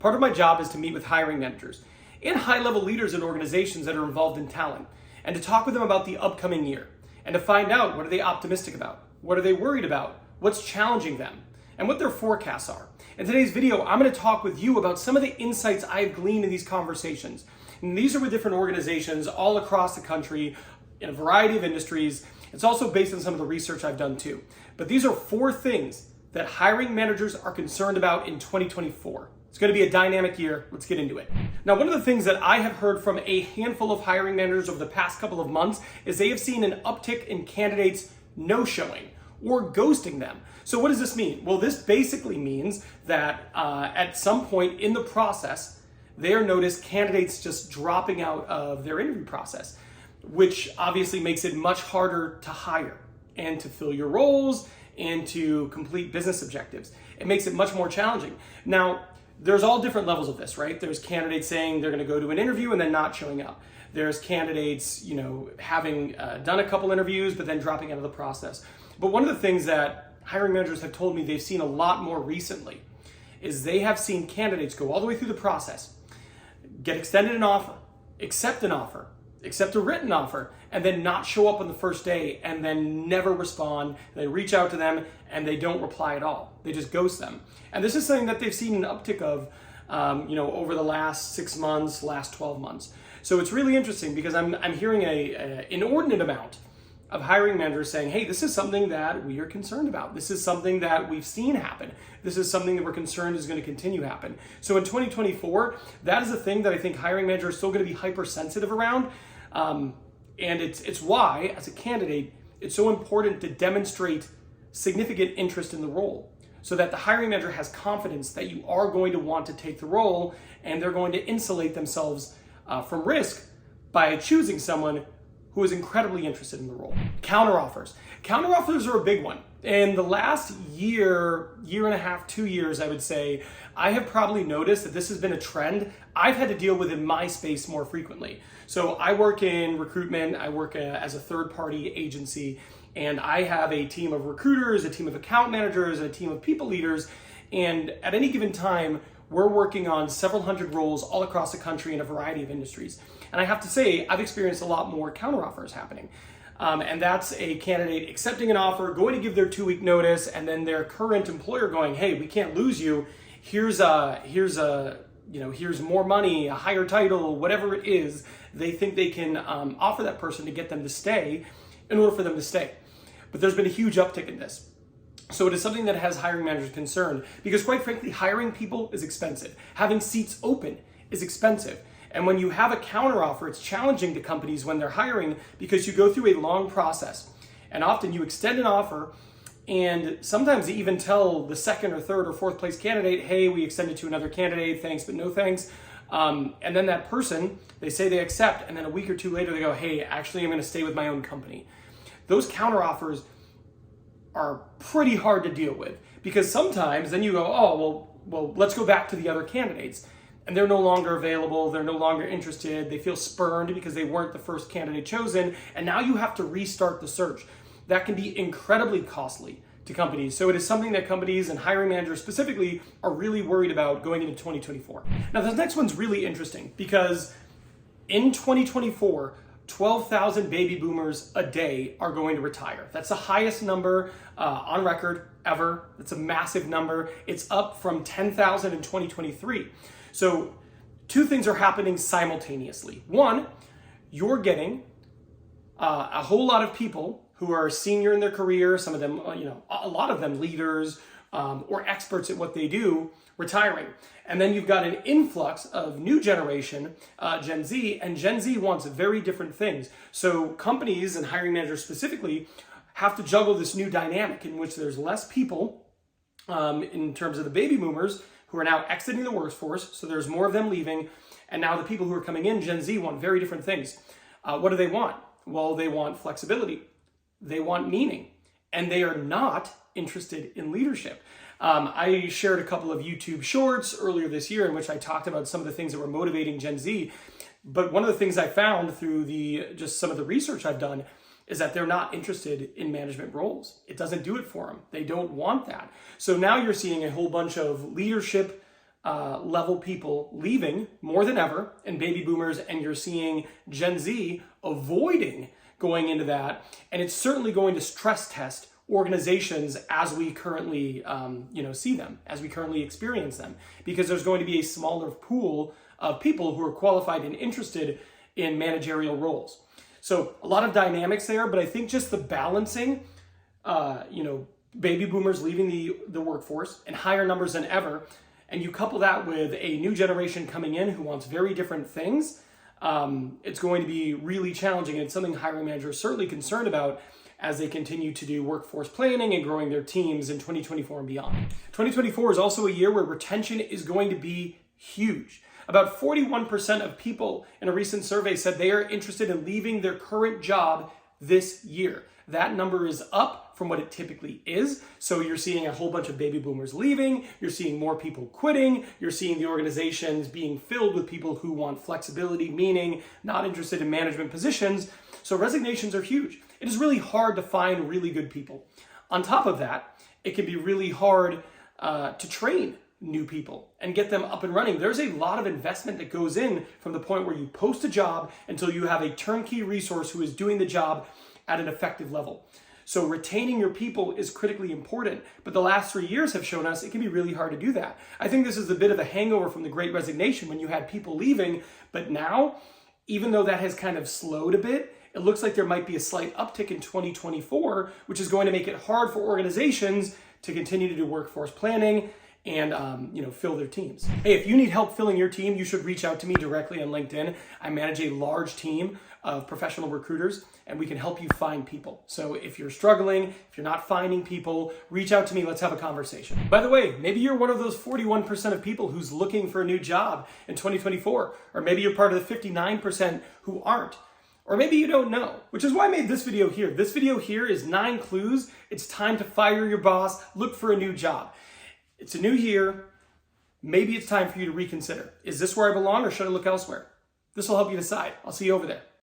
Part of my job is to meet with hiring managers and high-level leaders in organizations that are involved in talent, and to talk with them about the upcoming year, and to find out what are they optimistic about, what are they worried about, what's challenging them, and what their forecasts are. In today's video, I'm going to talk with you about some of the insights I've gleaned in these conversations. And these are with different organizations all across the country in a variety of industries. It's also based on some of the research I've done too. But these are 4 things that hiring managers are concerned about in 2024. It's going to be a dynamic year. Let's get into it. Now, one of the things that I have heard from a handful of hiring managers over the past couple of months is they have seen an uptick in candidates no-showing or ghosting them. So what does this mean? Well, this basically means that at some point in the process, they are noticed candidates just dropping out of their interview process, which obviously makes it much harder to hire and to fill your roles and to complete business objectives. It makes it much more challenging. Now, there's all different levels of this, right? There's candidates saying they're going to go to an interview and then not showing up. There's candidates, having done a couple interviews but then dropping out of the process. But one of the things that hiring managers have told me they've seen a lot more recently is they have seen candidates go all the way through the process, get extended an offer, accept a written offer, and then not show up on the first day and then never respond. They reach out to them and they don't reply at all. They just ghost them. And this is something that they've seen an uptick of over the last 6 months, last 12 months. So it's really interesting because I'm hearing an inordinate amount of hiring managers saying, hey, this is something that we are concerned about. This is something that we've seen happen. This is something that we're concerned is going to continue to happen. So in 2024, that is a thing that I think hiring managers are still going to be hypersensitive around. And it's why, as a candidate, it's so important to demonstrate significant interest in the role so that the hiring manager has confidence that you are going to want to take the role and they're going to insulate themselves from risk by choosing someone who is incredibly interested in the role. Counteroffers. Counteroffers are a big one. In the last year and a half, 2 years, I would say, I have probably noticed that this has been a trend I've had to deal with in my space more frequently. So I work in recruitment, I work as a third-party agency, and I have a team of recruiters, a team of account managers, and a team of people leaders, and at any given time, we're working on several hundred roles all across the country in a variety of industries. And I have to say, I've experienced a lot more counteroffers happening. And that's a candidate accepting an offer, going to give their 2-week notice, and then their current employer going, hey, we can't lose you. Here's more money, a higher title, whatever it is. They think they can offer that person to get them to stay in order for them to stay. But there's been a huge uptick in this. So it is something that has hiring managers concerned because, quite frankly, hiring people is expensive. Having seats open is expensive. And when you have a counteroffer, it's challenging to companies when they're hiring because you go through a long process. And often you extend an offer, and sometimes they even tell the second or third or fourth place candidate, hey, we extended to another candidate, thanks, but no thanks. And then that person, they say they accept, and then a week or two later they go, hey, actually I'm going to stay with my own company. Those counteroffers are pretty hard to deal with because sometimes then you go, oh, well, let's go back to the other candidates. And they're no longer available, they're no longer interested, they feel spurned because they weren't the first candidate chosen, and now you have to restart the search. That can be incredibly costly to companies. So it is something that companies and hiring managers specifically are really worried about going into 2024. Now, this next one's really interesting because in 2024, 12,000 baby boomers a day are going to retire. That's the highest number on record ever. It's a massive number. It's up from 10,000 in 2023. So 2 things are happening simultaneously. One, you're getting a whole lot of people who are senior in their career, some of them, a lot of them leaders or experts at what they do, retiring. And then you've got an influx of new generation, Gen Z, and Gen Z wants very different things. So companies and hiring managers specifically have to juggle this new dynamic in which there's less people in terms of the baby boomers who are now exiting the workforce, so there's more of them leaving, and now the people who are coming in, Gen Z, want very different things. What do they want? Well, they want flexibility, they want meaning, and they are not interested in leadership. I shared a couple of YouTube shorts earlier this year in which I talked about some of the things that were motivating Gen Z, but one of the things I found through just some of the research I've done is that they're not interested in management roles. It doesn't do it for them. They don't want that. So now you're seeing a whole bunch of leadership level people leaving more than ever, and baby boomers, and you're seeing Gen Z avoiding going into that. And it's certainly going to stress test organizations as we currently see them, as we currently experience them, because there's going to be a smaller pool of people who are qualified and interested in managerial roles. So a lot of dynamics there, but I think just the balancing, baby boomers leaving the workforce and higher numbers than ever, and you couple that with a new generation coming in who wants very different things, it's going to be really challenging, and it's something hiring managers are certainly concerned about as they continue to do workforce planning and growing their teams in 2024 and beyond. 2024 is also a year where retention is going to be huge. About 41% of people in a recent survey said they are interested in leaving their current job this year. That number is up from what it typically is. So you're seeing a whole bunch of baby boomers leaving, you're seeing more people quitting, you're seeing the organizations being filled with people who want flexibility, meaning not interested in management positions. So resignations are huge. It is really hard to find really good people. On top of that, it can be really hard to train new people and get them up and running. There's a lot of investment that goes in from the point where you post a job until you have a turnkey resource who is doing the job at an effective level. So retaining your people is critically important, but the last 3 years have shown us it can be really hard to do that. I think this is a bit of a hangover from the Great Resignation when you had people leaving, but now, even though that has kind of slowed a bit, it looks like there might be a slight uptick in 2024, which is going to make it hard for organizations to continue to do workforce planning and fill their teams. Hey, if you need help filling your team, you should reach out to me directly on LinkedIn. I manage a large team of professional recruiters, and we can help you find people. So if you're struggling, if you're not finding people, reach out to me. Let's have a conversation. By the way, maybe you're one of those 41% of people who's looking for a new job in 2024, or maybe you're part of the 59% who aren't. Or maybe you don't know, which is why I made this video here. This video here is 9 clues. It's time to fire your boss, look for a new job. It's a new year. Maybe it's time for you to reconsider. Is this where I belong, or should I look elsewhere? This will help you decide. I'll see you over there.